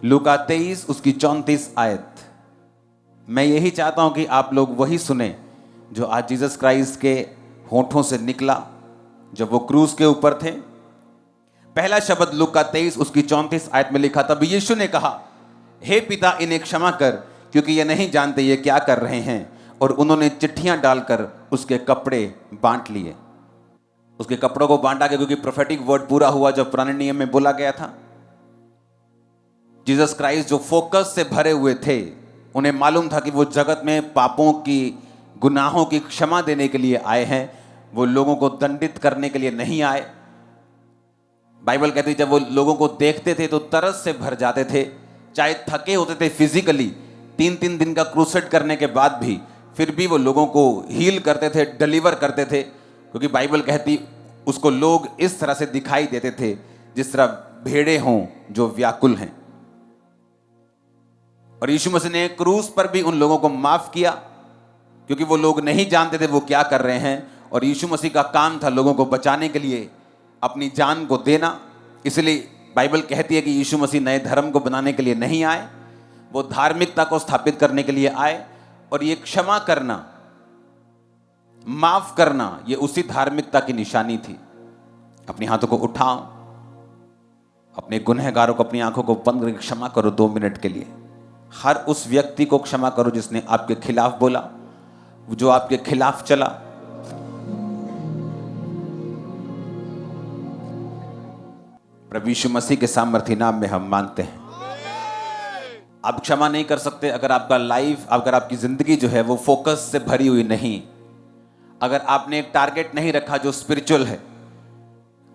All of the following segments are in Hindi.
लूका 23 उसकी 34 आयत। मैं यही चाहता हूं कि आप लोग वही सुने जो आज जीसस क्राइस्ट के होठों से निकला जब वो क्रूस के ऊपर थे। पहला शब्द लूका 23 उसकी 34 आयत में लिखा, तब यीशु ने कहा, हे पिता इन्हें क्षमा कर, क्योंकि ये नहीं जानते ये क्या कर रहे हैं। और उन्होंने चिट्ठियां डालकर उसके कपड़े बांट लिए। उसके कपड़ों को बांटा गया क्योंकि प्रोफेटिक वर्ड पूरा हुआ जो पुराने नियम में बोला गया था। जीसस क्राइस्ट जो फोकस से भरे हुए थे, उन्हें मालूम था कि वो जगत में पापों की, गुनाहों की क्षमा देने के लिए आए हैं, वो लोगों को दंडित करने के लिए नहीं आए। बाइबल कहती है जब वो लोगों को देखते थे तो तरस से भर जाते थे, चाहे थके होते थे फिजिकली, 3-3 दिन का क्रूसेड करने के बाद भी, फिर भी वो लोगों को हील करते थे, डिलीवर करते थे, क्योंकि बाइबल कहती उसको लोग इस तरह से दिखाई देते थे जिस तरह भेड़े हों जो व्याकुल हैं। और यीशु मसीह ने क्रूस पर भी उन लोगों को माफ किया क्योंकि वो लोग नहीं जानते थे वो क्या कर रहे हैं। और यीशु मसीह का काम था लोगों को बचाने के लिए अपनी जान को देना। इसलिए बाइबल कहती है कि यीशु मसीह नए धर्म को बनाने के लिए नहीं आए, वो धार्मिकता को स्थापित करने के लिए आए। और ये क्षमा करना, माफ करना, ये उसी धार्मिकता की निशानी थी। अपने हाथों को उठाओ, अपने गुनहगारों को अपनी आंखों को बंद करके क्षमा करो 2 मिनट के लिए। हर उस व्यक्ति को क्षमा करो जिसने आपके खिलाफ बोला, जो आपके खिलाफ चला। प्रभु यीशु मसीह के सामर्थी नाम में हम मांगते हैं। आप क्षमा नहीं कर सकते अगर आपका लाइफ, अगर आपकी जिंदगी जो है वो फोकस से भरी हुई नहीं, अगर आपने एक टारगेट नहीं रखा जो स्पिरिचुअल है,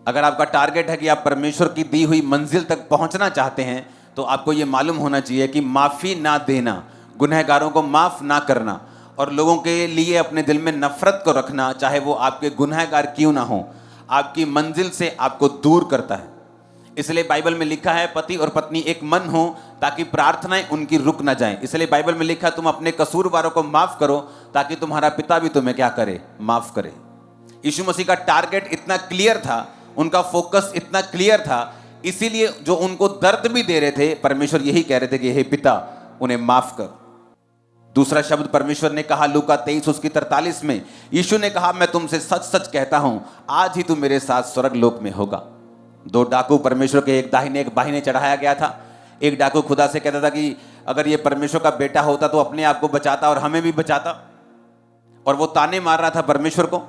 अगर आपका टारगेट है कि आप परमेश्वर की दी हुई मंजिल तक पहुंचना चाहते हैं, तो आपको यह मालूम होना चाहिए कि माफी ना देना, गुनहगारों को माफ ना करना और लोगों के लिए अपने दिल में नफरत को रखना, चाहे वो आपके गुनहगार क्यों ना हो, आपकी मंजिल से आपको दूर करता है। इसलिए बाइबल में लिखा है पति और पत्नी एक मन हो ताकि प्रार्थनाएं उनकी रुक ना जाएं। इसलिए बाइबल में लिखा है तुम अपने कसूरवारों को माफ करो ताकि तुम्हारा पिता भी तुम्हें क्या करे, माफ करे। यीशु मसीह का टारगेट इतना क्लियर था, उनका फोकस इतना क्लियर था, इसीलिए जो उनको दर्द भी दे रहे थे, परमेश्वर यही कह रहे थे कि हे पिता उन्हें माफ कर। दूसरा शब्द परमेश्वर ने कहा लूका 23 उसकी 43 में, यीशु ने कहा मैं तुमसे सच सच कहता हूं आज ही तू मेरे साथ स्वर्ग लोक में होगा। 2 डाकू परमेश्वर के एक दाहिने एक बाहिने चढ़ाया गया था। एक डाकू खुदा से कहता था कि अगर ये परमेश्वर का बेटा होता तो अपने आप को बचाता और हमें भी बचाता, और वो ताने मार रहा था परमेश्वर को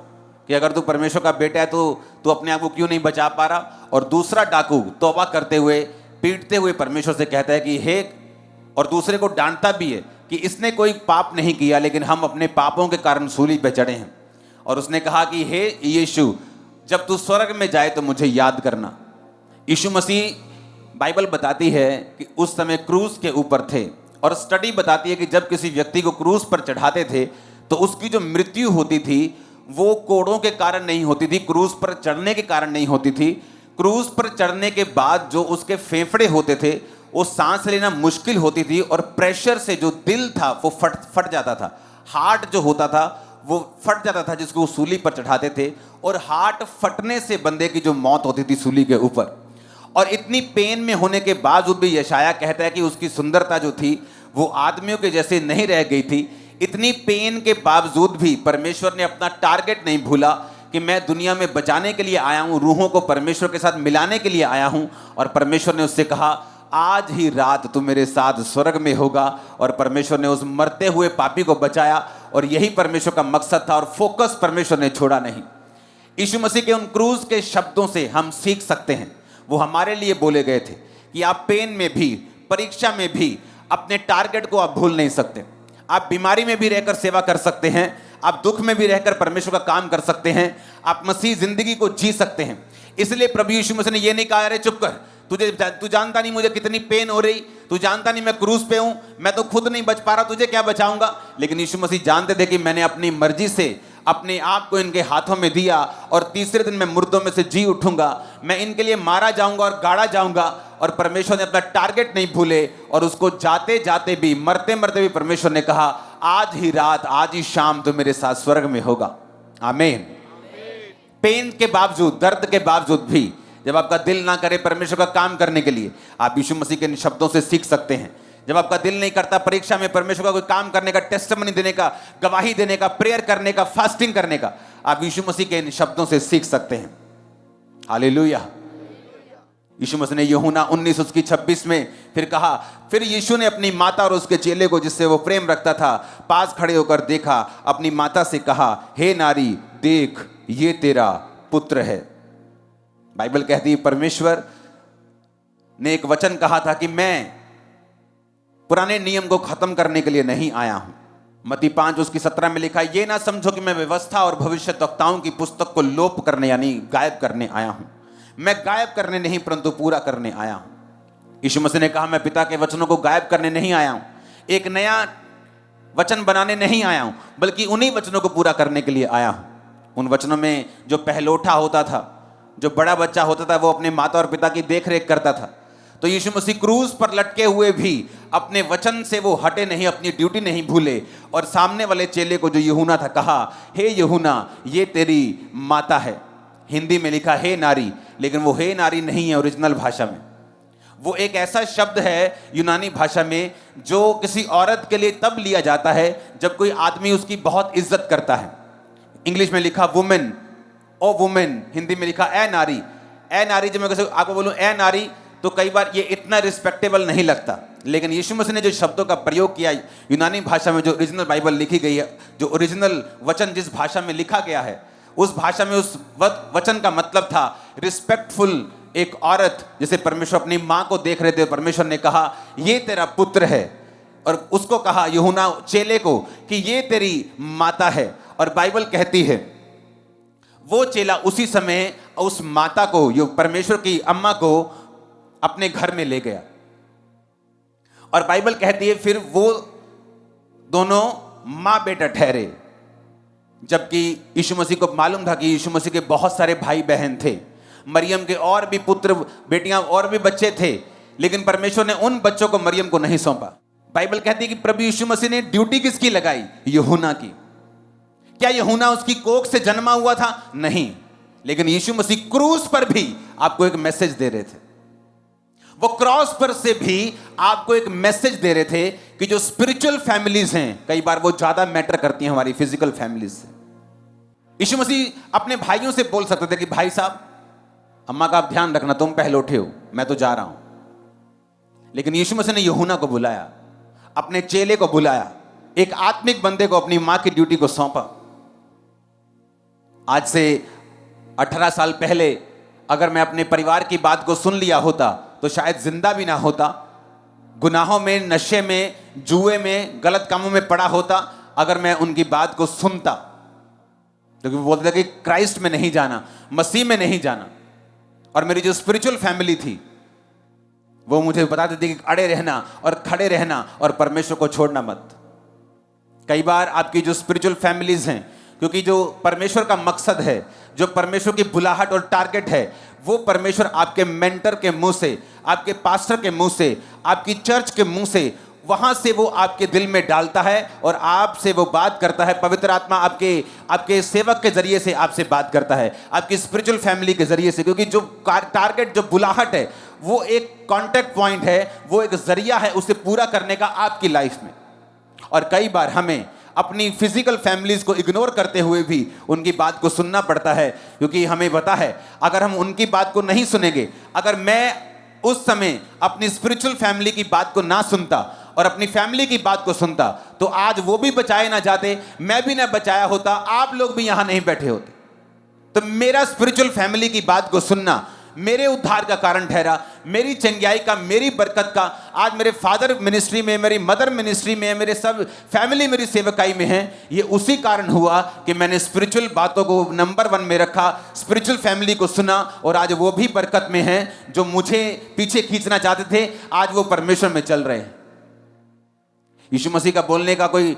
कि अगर तू परमेश्वर का बेटा है तो तू अपने आप को क्यों नहीं बचा पा रहा। और दूसरा डाकू तौबा करते हुए, पीटते हुए परमेश्वर से कहता है कि हे, और दूसरे को डांटता भी है कि इसने कोई पाप नहीं किया लेकिन हम अपने पापों के कारण सूली पे चढ़े हैं। और उसने कहा कि हे यीशु, जब तू स्वर्ग में जाए तो मुझे याद करना। यीशु मसीह, बाइबल बताती है कि उस समय क्रूस के ऊपर थे, और स्टडी बताती है कि जब किसी व्यक्ति को क्रूस पर चढ़ाते थे तो उसकी जो मृत्यु होती थी वो कोड़ों के कारण नहीं होती थी, क्रूस पर चढ़ने के कारण नहीं होती थी। क्रूस पर चढ़ने के बाद जो उसके फेफड़े होते थे वो सांस लेना मुश्किल होती थी, और प्रेशर से जो दिल था वो फट जाता था। हार्ट जो होता था वो फट जाता था जिसको सूली पर चढ़ाते थे, और हार्ट फटने से बंदे की जो मौत होती थी सूली के ऊपर। और इतनी पेन में होने के बावजूद भी यशाया कहता है कि उसकी सुंदरता जो थी वो आदमियों के जैसे नहीं रह गई थी। इतनी पेन के बावजूद भी परमेश्वर ने अपना टारगेट नहीं भूला कि मैं दुनिया में बचाने के लिए आया हूं, रूहों को परमेश्वर के साथ मिलाने के लिए आया हूं। और परमेश्वर ने उससे कहा आज ही रात तू मेरे साथ स्वर्ग में होगा। और परमेश्वर ने उस मरते हुए पापी को बचाया, और यही परमेश्वर का मकसद था, और फोकस परमेश्वर ने छोड़ा नहीं। यीशु मसीह के उन क्रूस के शब्दों से हम सीख सकते हैं, वो हमारे लिए बोले गए थे कि आप पेन में भी, परीक्षा में भी अपने टारगेट को आप भूल नहीं सकते। आप बीमारी में भी रहकर सेवा कर सकते हैं, आप दुख में भी रहकर परमेश्वर का काम कर सकते हैं, आप मसीह जिंदगी को जी सकते हैं। इसलिए प्रभु यीशु मसीह ने यह नहीं कहा अरे चुप कर, तू जानता नहीं मुझे कितनी पेन हो रही, तू जानता नहीं मैं क्रूस पे हूं, मैं तो खुद नहीं बच पा रहा, तुझे क्या बचाऊंगा। लेकिन यीशु मसीह जानते थे कि मैंने अपनी मर्जी से अपने आप को इनके हाथों में दिया, और तीसरे दिन मैं मुर्दों में से जी उठूंगा, मैं इनके लिए मारा जाऊंगा और गाड़ा जाऊंगा। और परमेश्वर ने अपना टारगेट नहीं भूले, और उसको जाते जाते भी, मरते मरते भी परमेश्वर ने कहा आज ही रात, आज ही शाम तो मेरे साथ स्वर्ग में होगा। आमीन। पेन के बावजूद, दर्द के बावजूद भी जब आपका दिल ना करे परमेश्वर का काम करने के लिए, आप यीशु मसीह के इन शब्दों से सीख सकते हैं। जब आपका दिल नहीं करता परीक्षा में परमेश्वर का कोई काम करने का, टेस्टिमनी देने का, गवाही देने का, प्रेयर करने का, फास्टिंग करने का, आप यीशु मसीह के इन शब्दों से सीख सकते हैं। हालेलुया। यीशु मसीह ने यूहन्ना 19:26 में फिर कहा, फिर यीशु ने अपनी माता और उसके चेले को, जिससे वो प्रेम रखता था, पास खड़े होकर देखा, अपनी माता से कहा, हे नारी, देख ये तेरा पुत्र है। बाइबल कहती है परमेश्वर ने एक वचन कहा था कि मैं पुराने नियम को खत्म करने के लिए नहीं आया हूं। मत्ती 5:17 में लिखा है, ये ना समझो कि मैं व्यवस्था और भविष्यद्वक्ताओं की पुस्तक को लोप करने यानी गायब करने आया हूं। मैं गायब करने नहीं परंतु पूरा करने आया हूं। यीशु मसीह ने कहा, मैं पिता के वचनों को गायब करने नहीं आया हूं, एक नया वचन बनाने नहीं आया हूं, बल्कि उन्हीं वचनों को पूरा करने के लिए आया हूं। उन वचनों में जो पहलोठा होता था, जो बड़ा बच्चा होता था, वो अपने माता और पिता की देखरेख करता था। तो यीशु मसीह क्रूज पर लटके हुए भी अपने वचन से वो हटे नहीं, अपनी ड्यूटी नहीं भूले, और सामने वाले चेले को जो यूहन्ना था कहा, हे यूहन्ना, ये तेरी माता है। हिंदी में लिखा हे नारी, लेकिन वो हे नारी नहीं है ओरिजिनल भाषा में। वो एक ऐसा शब्द है यूनानी भाषा में जो किसी औरत के लिए तब लिया जाता है जब कोई आदमी उसकी बहुत इज्जत करता है। इंग्लिश में लिखा वुमेन, ओ वुमेन, हिंदी में लिखा ए नारी। ए नारी, जब मैं किसी आपको बोलूं ए नारी, तो कई बार ये इतना रिस्पेक्टेबल नहीं लगता, लेकिन यीशु मसीह ने जो शब्दों का प्रयोग किया यूनानी भाषा में, जो ओरिजिनल बाइबल लिखी गई है, जो ओरिजिनल वचन जिस भाषा में लिखा गया है, उस भाषा में उस वचन का मतलब था रिस्पेक्टफुल एक औरत, जैसे परमेश्वर अपनी माँ को देख रहे थे, परमेश्वर ने कहा ये तेरा पुत्र है, और उसको कहा यूहन्ना चेले को कि ये तेरी माता है। और बाइबल कहती है वो चेला उसी समय उस माता को, जो परमेश्वर की अम्मा को, अपने घर में ले गया। और बाइबल कहती है फिर वो दोनों मां बेटा ठहरे, जबकि यीशु मसीह को मालूम था कि यीशु मसीह के बहुत सारे भाई बहन थे, मरियम के और भी पुत्र बेटियां और भी बच्चे थे, लेकिन परमेश्वर ने उन बच्चों को मरियम को नहीं सौंपा। बाइबल कहती है कि प्रभु यीशु मसीह ने ड्यूटी किसकी लगाई? यूहन्ना की। क्या यूहन्ना उसकी कोख से जन्मा हुआ था? नहीं, लेकिन यीशु मसीह क्रूस पर भी आपको एक मैसेज दे रहे थे। वो क्रॉस पर से भी आपको एक मैसेज दे रहे थे कि जो स्पिरिचुअल फैमिलीज हैं, कई बार वो ज्यादा मैटर करती हैं हमारी फिजिकल फैमिलीज से। यीशु मसीह अपने भाइयों से बोल सकते थे कि भाई साहब, अम्मा का आप ध्यान रखना, तुम पहले उठे हो, मैं तो जा रहा हूं। लेकिन यीशु मसीह ने यूहन्ना को बुलाया, अपने चेले को बुलाया, एक आत्मिक बंदे को अपनी मां की ड्यूटी को सौंपा। आज से 18 साल पहले अगर मैं अपने परिवार की बात को सुन लिया होता तो शायद जिंदा भी ना होता, गुनाहों में, नशे में, जुए में, गलत कामों में पड़ा होता अगर मैं उनकी बात को सुनता। क्योंकि वो बोलते थे कि क्राइस्ट में नहीं जाना, मसीह में नहीं जाना। और मेरी जो स्पिरिचुअल फैमिली थी वो मुझे बताते थे कि अड़े रहना और खड़े रहना और परमेश्वर को छोड़ना मत। कई बार आपकी जो स्पिरिचुअल फैमिलीज हैं, क्योंकि जो परमेश्वर का मकसद है, जो परमेश्वर की बुलाहट और टारगेट है, वो परमेश्वर आपके मेंटर के मुंह से, आपके पास्टर के मुंह से, आपकी चर्च के मुंह से, वहां से वो आपके दिल में डालता है और आपसे वो बात करता है। पवित्र आत्मा आपके सेवक के जरिए से आपसे बात करता है, आपकी स्पिरिचुअल फैमिली के जरिए से। क्योंकि जो टारगेट, जो बुलाहट है, वो एक कॉन्टेक्ट पॉइंट है, वो एक जरिया है उसे पूरा करने का आपकी लाइफ में। और कई बार हमें अपनी फिजिकल फैमिलीज को इग्नोर करते हुए भी उनकी बात को सुनना पड़ता है, क्योंकि हमें पता है अगर हम उनकी बात को नहीं सुनेंगे, अगर मैं उस समय अपनी स्पिरिचुअल फैमिली की बात को ना सुनता और अपनी फैमिली की बात को सुनता, तो आज वो भी बचाए ना जाते, मैं भी ना बचाया होता, आप लोग भी यहां नहीं बैठे होते। तो मेरा स्पिरिचुअल फैमिली की बात को सुनना मेरे उद्धार का कारण ठहरा, मेरी चंगाई का, मेरी बरकत का। आज मेरे फादर मिनिस्ट्री में, मेरी मदर मिनिस्ट्री में, मेरे सब फैमिली मेरी सेवकाई में है। ये उसी कारण हुआ कि मैंने स्पिरिचुअल बातों को नंबर 1 में रखा, स्पिरिचुअल फैमिली को सुना, और आज वो भी बरकत में है। जो मुझे पीछे खींचना चाहते थे, आज वो परमेश्वर में चल रहे हैं। यीशु मसीह का बोलने का कोई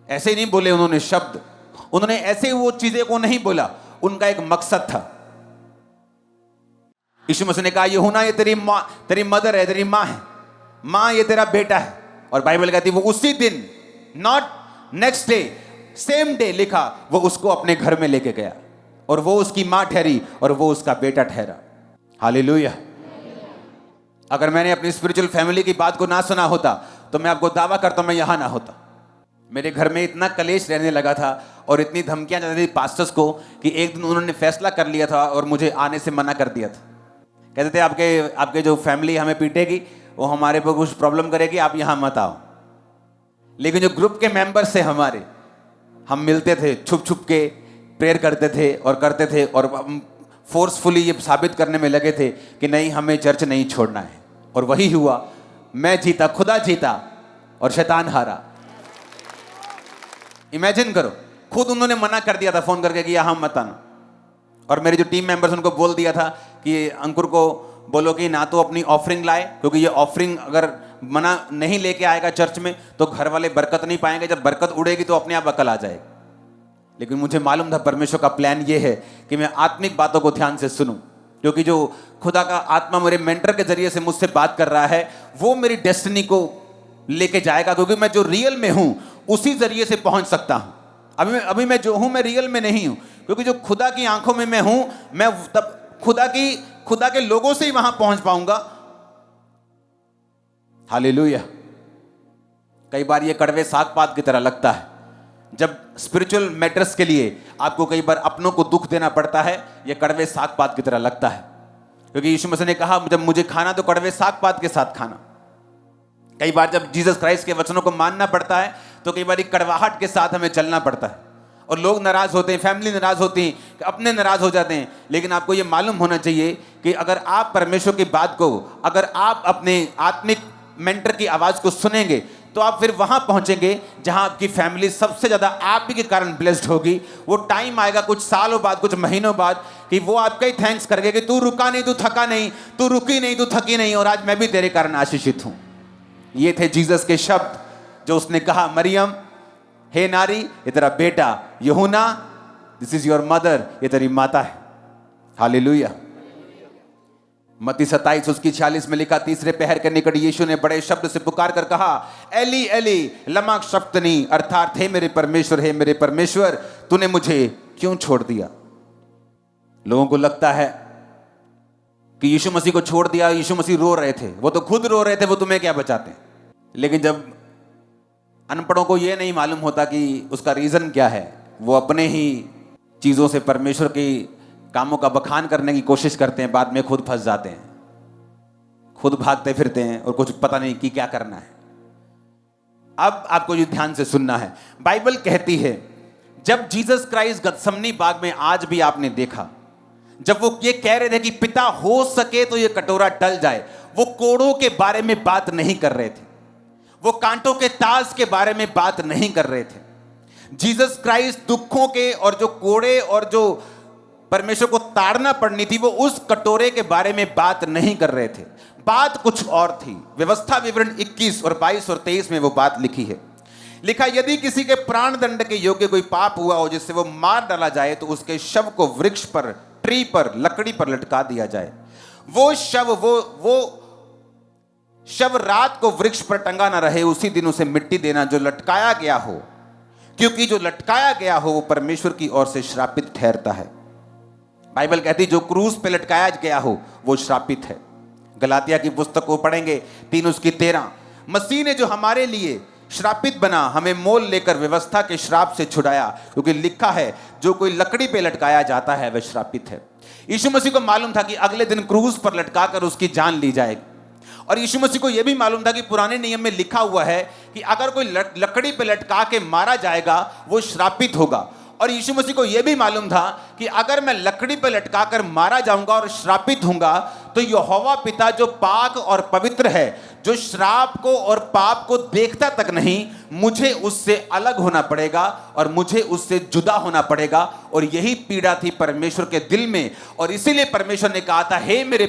ऐसे ही नहीं बोले उन्होंने शब्द, उन्होंने ऐसे वो चीजें को नहीं बोला, उनका एक मकसद था। यीशु मसीह ने कहा यूहन्ना ये तेरी मदर है, तेरी माँ है, माँ ये तेरा बेटा है। और बाइबल कहती है वो उसी दिन, not next day, same day लिखा, वो उसको अपने घर में लेके गया और वो उसकी माँ ठहरी और वो उसका बेटा ठहरा। हालेलुया। अगर मैंने अपनी स्पिरिचुअल फैमिली की बात को ना सुना होता तो मैं आपको दावा करता हूं मैं यहां ना होता। मेरे घर में इतना कलेश रहने लगा था और इतनी धमकियां जाती थी पास्टर्स को कि एक दिन उन्होंने फैसला कर लिया था और मुझे आने से मना कर दिया था। कहते थे आपके जो फैमिली हमें पीटेगी, वो हमारे पर कुछ प्रॉब्लम करेगी, आप यहां मत आओ। लेकिन जो ग्रुप के मेंबर्स थे हमारे, हम मिलते थे, छुप छुप के प्रेयर करते थे और हम फोर्सफुली ये साबित करने में लगे थे कि नहीं, हमें चर्च नहीं छोड़ना है। और वही हुआ, मैं जीता, खुदा जीता और शैतान हारा। इमेजिन करो, खुद उन्होंने मना कर दिया था फोन करके कि यहां मत आना। और मेरे जो टीम मेंबर्स उनको बोल दिया था कि अंकुर को बोलो कि ना तो अपनी ऑफरिंग लाए, क्योंकि ये ऑफरिंग अगर मना नहीं लेके आएगा चर्च में तो घर वाले बरकत नहीं पाएंगे, जब बरकत उड़ेगी तो अपने आप अकल आ जाएगी। लेकिन मुझे मालूम था परमेश्वर का प्लान ये है कि मैं आत्मिक बातों को ध्यान से सुनूं, क्योंकि जो खुदा का आत्मा मेरे मेंटर के जरिए से मुझसे बात कर रहा है वो मेरी डेस्टिनी को लेके जाएगा, क्योंकि मैं जो रियल में हूं उसी जरिए से पहुंच सकता हूं। अभी मैं जो हूं मैं रियल में नहीं हूं, क्योंकि जो खुदा की आंखों में मैं हूं, मैं तब खुदा के लोगों से ही वहां पहुंच पाऊंगा। हालेलुया। कई बार ये कड़वे साग पात की तरह लगता है जब स्पिरिचुअल मैटर्स के लिए आपको कई बार अपनों को दुख देना पड़ता है, ये कड़वे साग पात की तरह लगता है, क्योंकि यीशु मसीह ने कहा जब मुझे खाना तो कड़वे साग पात के साथ खाना। कई बार जब जीसस क्राइस्ट के वचनों को मानना पड़ता है तो कई बार कड़वाहट के साथ हमें चलना पड़ता है, और लोग नाराज होते हैं, फैमिली नाराज होती है, अपने नाराज हो जाते हैं। लेकिन आपको ये मालूम होना चाहिए कि अगर आप परमेश्वर की बात को, अगर आप अपने आत्मिक मेंटर की आवाज को सुनेंगे तो आप फिर वहां पहुंचेंगे जहां आपकी फैमिली सबसे ज्यादा आप ही के कारण ब्लेस्ड होगी। वो टाइम आएगा कुछ सालों बाद, कुछ महीनों बाद, कि वो आपका ही थैंक्स करेंगे कि तू रुका नहीं, तू थका नहीं, तू रुकी नहीं, तू थकी नहीं, और आज मैं भी तेरे कारण आशीषित हूं। ये थे जीसस के शब्द जो उसने कहा, मरियम, हे नारी, ये तेरा बेटा, यूहन्ना, दिस इज योर मदर, ये तेरी माता है। हालेलुया। मत्ती 27 उसकी 46 में लिखा, तीसरे पहर के निकट यीशु ने बड़े शब्द से पुकार कर कहा, एली एली लमा शफ्तनी, अर्थात हे मेरे परमेश्वर, तूने मुझे क्यों छोड़ दिया। लोगों को लगता है कि यीशु मसीह को छोड़ दिया, यीशु मसीह रो रहे थे, वो तो खुद रो रहे थे, वो तुम्हें क्या बचाते। लेकिन जब अनपढ़ों को यह नहीं मालूम होता कि उसका रीजन क्या है, वो अपने ही चीजों से परमेश्वर की कामों का बखान करने की कोशिश करते हैं, बाद में खुद फंस जाते हैं, खुद भागते फिरते हैं और कुछ पता नहीं कि क्या करना है। अब आपको ये ध्यान से सुनना है। बाइबल कहती है जब जीसस क्राइस्ट गतसमनी बाग में, आज भी आपने देखा, जब वो ये कह रहे थे कि पिता हो सके तो ये कटोरा टल जाए, वो कोड़ों के बारे में बात नहीं कर रहे थे, वो कांटों के ताज के बारे में बात नहीं कर रहे थे। जीसस क्राइस्ट दुखों के और जो कोड़े और जो परमेश्वर को ताड़ना पड़नी थी, वो उस कटोरे के बारे में बात नहीं कर रहे थे, बात कुछ और थी। व्यवस्था विवरण 21 और 22 और 23 में वो बात लिखी है। लिखा, यदि किसी के प्राण दंड के योग्य कोई पाप हुआ हो जिससे वो मार डाला जाए तो उसके शव को वृक्ष पर, ट्री पर, लकड़ी पर लटका दिया जाए। वो शव रात को वृक्ष पर टंगा ना रहे, उसी दिन उसे मिट्टी देना जो लटकाया गया हो, क्योंकि जो लटकाया गया हो वो परमेश्वर की ओर से श्रापित ठहरता है। बाइबल कहती जो क्रूस पे लटकाया गया हो वो श्रापित है। गलातिया की पुस्तक को पढ़ेंगे 3 उसकी 13, मसीह ने जो हमारे लिए श्रापित बना, हमें मोल लेकर व्यवस्था के श्राप से छुड़ाया, क्योंकि लिखा है जो कोई लकड़ी पे लटकाया जाता है वह श्रापित है। यीशु मसीह को मालूम था कि अगले दिन क्रूस पर लटकाकर उसकी जान ली जाएगी, और यीशु मसीह को यह भी मालूम था कि पुराने नियम में लिखा हुआ है कि अगर कोई लकड़ी पे लटका के मारा जाएगा वो श्रापित होगा। और यीशु मसीह को यह भी मालूम था कि अगर मैं लकड़ी पर लटकाकर मारा जाऊंगा और श्रापित होऊंगा तो यहोवा पिता जो पाक और पवित्र है, जो श्राप को और पाप को देखता तक नहीं, मुझे उससे अलग होना पड़ेगा और मुझे उससे जुदा होना पड़ेगा। और यही पीड़ा थी परमेश्वर के दिल में, और इसीलिए परमेश्वर ने कहा था, हे मेरे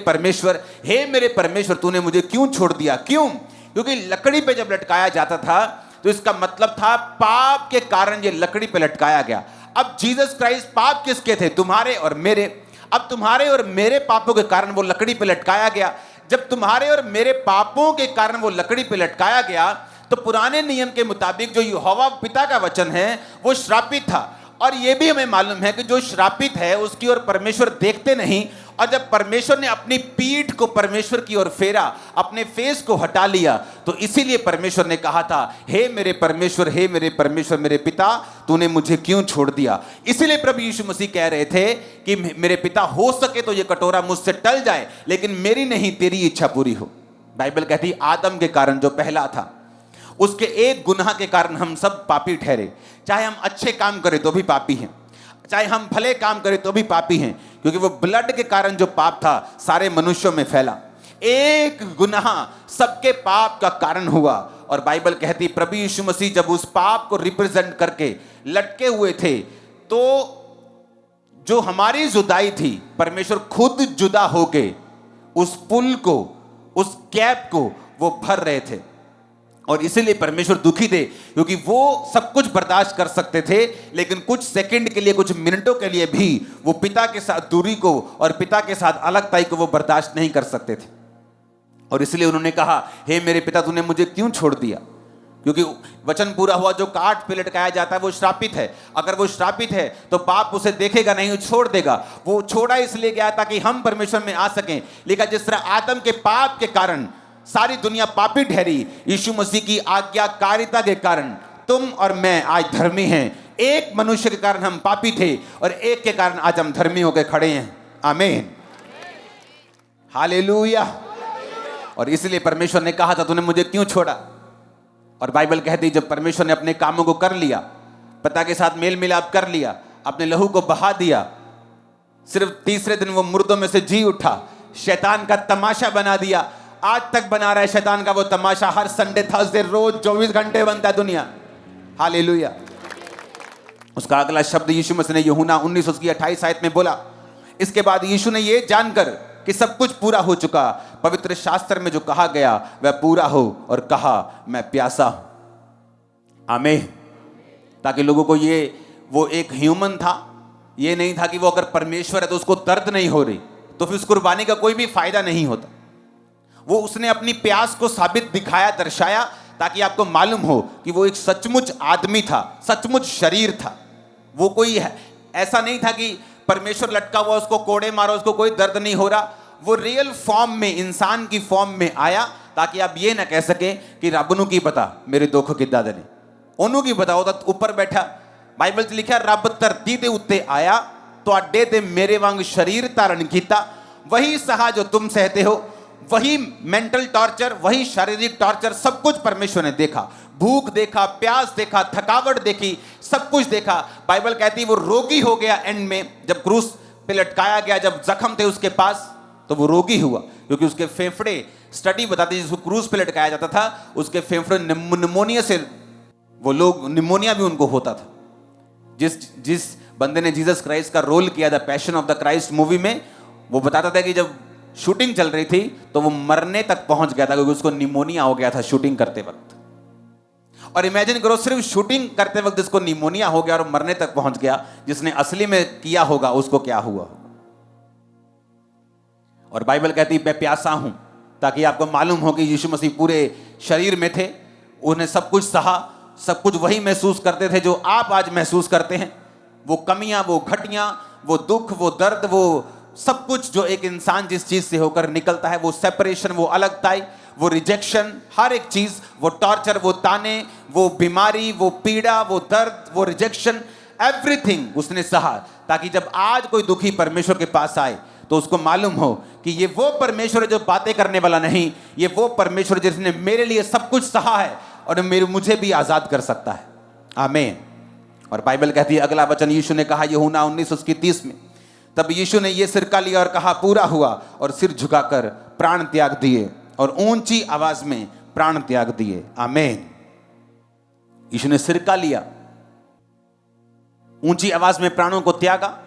परमेश्वर, तूने मुझे क्यों छोड़ दिया। क्यों? क्योंकि लकड़ी पे जब लटकाया जाता था तो इसका मतलब था पाप के कारण ये लकड़ी पे लटकाया गया। अब जीसस क्राइस्ट पाप किसके थे? तुम्हारे और मेरे। अब तुम्हारे और मेरे पापों के कारण वो लकड़ी पे लटकाया गया। जब तुम्हारे और मेरे पापों के कारण वो लकड़ी पे लटकाया गया तो पुराने नियम के मुताबिक जो यहोवा पिता का वचन है वो श्रापित था। और ये भी हमें मालूम है कि जो श्रापित है उसकी ओर परमेश्वर देखते नहीं, और जब परमेश्वर ने अपनी पीठ को परमेश्वर की ओर फेरा, अपने फेस को हटा लिया, तो इसीलिए परमेश्वर ने कहा था, हे मेरे परमेश्वर, हे मेरे परमेश्वर, मेरे पिता, तूने मुझे क्यों छोड़ दिया। इसीलिए प्रभु यीशु मसीह कह रहे थे कि मेरे पिता, हो सके तो ये कटोरा मुझसे टल जाए, लेकिन मेरी नहीं तेरी इच्छा पूरी हो। बाइबल कहती है आदम के कारण जो पहला था, उसके एक गुनाह के कारण हम सब पापी ठहरे। चाहे हम अच्छे काम करें तो भी पापी हैं, चाहे हम भले काम करें तो भी पापी हैं, क्योंकि वो ब्लड के कारण जो पाप था सारे मनुष्यों में फैला। एक गुनाह सबके पाप का कारण हुआ। और बाइबल कहती प्रभु यीशु मसीह जब उस पाप को रिप्रेजेंट करके लटके हुए थे, तो जो हमारी जुदाई थी, परमेश्वर खुद जुदा होके उस पुल को, उस गैप को वो भर रहे थे। और इसीलिए परमेश्वर दुखी थे, क्योंकि वो सब कुछ बर्दाश्त कर सकते थे, लेकिन कुछ सेकंड के लिए, कुछ मिनटों के लिए भी वो पिता के साथ दूरी को और पिता के साथ अलगताई को वो बर्दाश्त नहीं कर सकते थे। और इसलिए उन्होंने कहा, हे मेरे पिता, तूने मुझे क्यों छोड़ दिया। क्योंकि वचन पूरा हुआ, जो काट पे लटकाया जाता है वो श्रापित है। अगर वो श्रापित है तो पाप उसे देखेगा नहीं, छोड़ देगा। वो छोड़ा इसलिए गया ताकि हम परमेश्वर में आ सकें। लेकिन जिस तरह आदम के पाप के कारण सारी दुनिया पापी ठहरी, यीशु मसीह की आज्ञाकारिता के कारण तुम और मैं आज धर्मी हैं। एक मनुष्य के कारण हम पापी थे और एक के कारण आज हम धर्मी होकर खड़े हैं। आमीन, हालेलुया। और इसलिए परमेश्वर ने कहा था, तूने मुझे क्यों छोड़ा। और बाइबल कहती जब परमेश्वर ने अपने कामों को कर लिया, पिता के साथ मेल मिलाप कर लिया, अपने लहू को बहा दिया, सिर्फ तीसरे दिन वो मुर्दों में से जी उठा, शैतान का तमाशा बना दिया। आज तक बना रहा है शैतान का वो तमाशा, हर संडे थर्सडे रोज 24 घंटे बनता है दुनिया। हालेलुया। उसका अगला शब्द यीशु मसीह ने यूहन्ना 19:28 आयत में बोला, इसके बाद यीशु ने ये जानकर कि सब कुछ पूरा हो चुका, पवित्र शास्त्र में जो कहा गया वह पूरा हो, और कहा, मैं प्यासा हूं। आमीन। ताकि लोगों को ये, वो एक ह्यूमन था, ये नहीं था कि वो अगर परमेश्वर है तो उसको दर्द नहीं हो रही, तो फिर उस कुर्बानी का कोई भी फायदा नहीं होता। वो उसने अपनी प्यास को साबित दिखाया, दर्शाया, ताकि आपको मालूम हो कि वो एक सचमुच आदमी था, सचमुच शरीर था। वो कोई ऐसा नहीं था कि परमेश्वर लटका हुआ, उसको कोड़े मारो, उसको कोई दर्द नहीं हो रहा। वो रियल फॉर्म में, इंसान की फॉर्म में आया, ताकि आप ये ना कह सके कि रब नू की पता मेरे दुख किद्दां दे ने, ओनू की पता, वो तो ऊपर बैठा। बाइबल च लिखा, रब धरती दे उत्ते आया, तुहाडे ते मेरे वांग शरीर धारण कीता, वही सहा जो तुम सहते हो। वही मेंटल टॉर्चर, वही शारीरिक टॉर्चर, सब कुछ परमेश्वर ने देखा। भूख देखा, प्यास देखा, थकावट देखी, सब कुछ देखा। बाइबल कहती है वो रोगी हो गया एंड में, जब क्रूस पे लटकाया गया, जब जख्म थे उसके पास, तो वो रोगी हुआ, क्योंकि उसके फेफड़े, स्टडी बताती है जिसको क्रूस पे लटकाया जाता था, उसके फेफड़े निमोनिया से, वो लोग निमोनिया भी उनको होता था। जिस बंदे ने जीसस क्राइस्ट का रोल किया था passion of the Christ movie में, वो बताता था कि जब शूटिंग चल रही थी तो वो मरने तक पहुंच गया था, क्योंकि उसको निमोनिया हो गया था शूटिंग करते वक्त। और इमेजिन करो, सिर्फ शूटिंग करते वक्त जिसको निमोनिया हो गया और मरने तक पहुंच गया, जिसने असली में किया होगा उसको क्या हुआ। और बाइबल कहती मैं प्यासा हूं, ताकि आपको मालूम हो कि यीशु मसीह पूरे शरीर में थे, उन्हें सब कुछ सहा, सब कुछ वही महसूस करते थे जो आप आज महसूस करते हैं। वो कमियां, वो घटियां, वो दुख, वो दर्द, वो सब कुछ जो एक इंसान जिस चीज से होकर निकलता है, वो सेपरेशन, वो अलगताई, वो रिजेक्शन, हर एक चीज, वो टॉर्चर, वो ताने, वो बीमारी, वो पीड़ा, वो दर्द, वो रिजेक्शन, एवरीथिंग उसने सहा, ताकि जब आज कोई दुखी परमेश्वर के पास आए तो उसको मालूम हो कि ये वो परमेश्वर है जो बातें करने वाला नहीं, ये वो परमेश्वर जिसने मेरे लिए सब कुछ सहा है और मुझे भी आजाद कर सकता है। आमीन। और बाइबल कहती है, अगला वचन यीशु ने कहा यूहन्ना 19:30 में, तब यीशु ने यह सिरका लिया और कहा, पूरा हुआ, और सिर झुकाकर प्राण त्याग दिए, और ऊंची आवाज में प्राण त्याग दिए। आमीन। यीशु ने सिरका लिया, ऊंची आवाज में प्राणों को त्यागा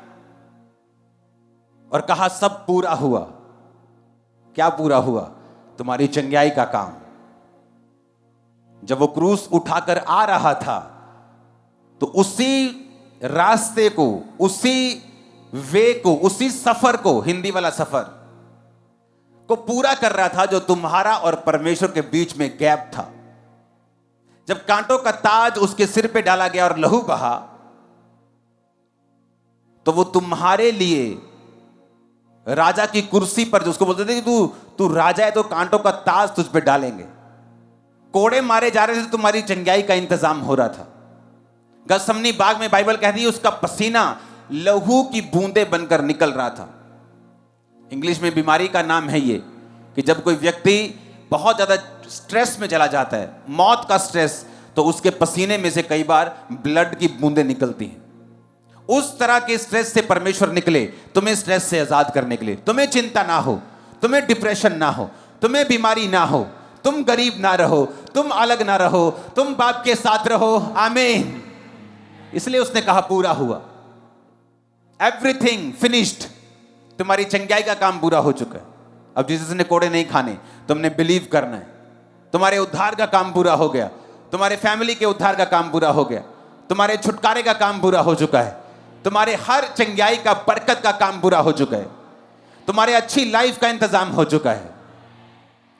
और कहा, सब पूरा हुआ। क्या पूरा हुआ? तुम्हारी चंगाई का काम। जब वो क्रूस उठाकर आ रहा था तो उसी रास्ते को, उसी वे को, उसी सफर को, हिंदी वाला सफर को पूरा कर रहा था जो तुम्हारा और परमेश्वर के बीच में गैप था। जब कांटों का ताज उसके सिर पे डाला गया और लहू बहा, तो वो तुम्हारे लिए राजा की कुर्सी पर, जो उसको बोलते थे कि तू राजा है तो कांटों का ताज तुझ पे डालेंगे। कोड़े मारे जा रहे थे, तुम्हारी चंगाई का इंतजाम हो रहा था। गसमनी बाग में बाइबल कहती है उसका पसीना लहू की बूंदें बनकर निकल रहा था। इंग्लिश में बीमारी का नाम है ये कि जब कोई व्यक्ति बहुत ज्यादा स्ट्रेस में चला जाता है, मौत का स्ट्रेस, तो उसके पसीने में से कई बार ब्लड की बूंदें निकलती हैं। उस तरह के स्ट्रेस से परमेश्वर निकले तुम्हें स्ट्रेस से आजाद करने के लिए। तुम्हें चिंता ना हो, तुम्हें डिप्रेशन ना हो, तुम्हें बीमारी ना हो, तुम गरीब ना रहो, तुम अलग ना रहो, तुम बाप के साथ रहो। आमीन। इसलिए उसने कहा पूरा हुआ, एवरीथिंग फिनिश्ड। तुम्हारी चंगाई का काम पूरा हो चुका है। अब जीसस ने कोड़े नहीं खाने, तुमने बिलीव करना है। तुम्हारे उद्धार का काम पूरा हो गया, तुम्हारे फैमिली के उद्धार का काम पूरा हो गया, तुम्हारे छुटकारे का काम पूरा हो चुका है, तुम्हारे हर चंगाई का, बरकत का काम पूरा हो चुका है, तुम्हारे अच्छी लाइफ का इंतजाम हो चुका है।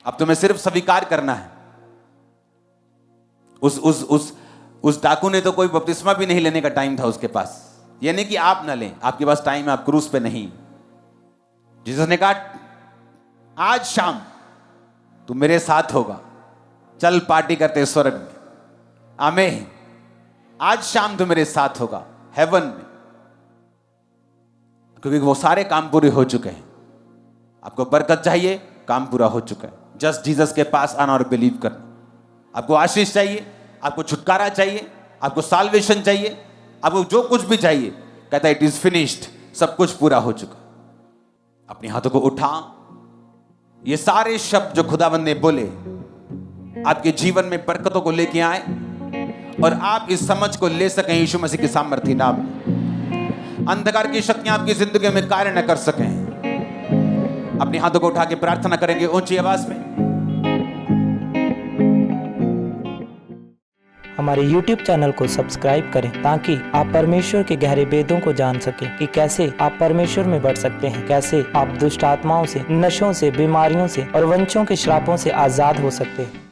अब तुम्हें सिर्फ स्वीकार करना है। उस डाकू ने तो कोई बपतिस्मा भी नहीं लेने का टाइम था उसके पास। ये नहीं कि आप ना लें, आपके पास टाइम है, आप क्रूस पे नहीं। जीसस ने कहा आज शाम तू मेरे साथ होगा, चल पार्टी करते स्वर्ग में। आमीन। आज शाम तू मेरे साथ होगा हेवन में, क्योंकि वो सारे काम पूरे हो चुके हैं। आपको बरकत चाहिए, काम पूरा हो चुका है। जस्ट जीसस के पास आना और बिलीव करना। आपको आशीष चाहिए, आपको छुटकारा चाहिए, आपको साल्वेशन चाहिए, आपको जो कुछ भी चाहिए, कहता है इट इज फिनिश्ड, सब कुछ पूरा हो चुका। अपने हाथों को उठा। ये सारे शब्द जो खुदावंद ने बोले आपके जीवन में बरकतों को लेके आए और आप इस समझ को ले सकें यीशु मसीह के सामर्थ्य नाम में। अंधकार की शक्तियां आपकी जिंदगी में कार्य न कर सकें। अपने हाथों को उठा के प्रार्थना करेंगे ऊंची आवाज में। हमारे YouTube चैनल को सब्सक्राइब करें ताकि आप परमेश्वर के गहरे भेदों को जान सकें कि कैसे आप परमेश्वर में बढ़ सकते हैं, कैसे आप दुष्ट आत्माओं से, नशों से, बीमारियों से और वंशों के श्रापों से आजाद हो सकते हैं।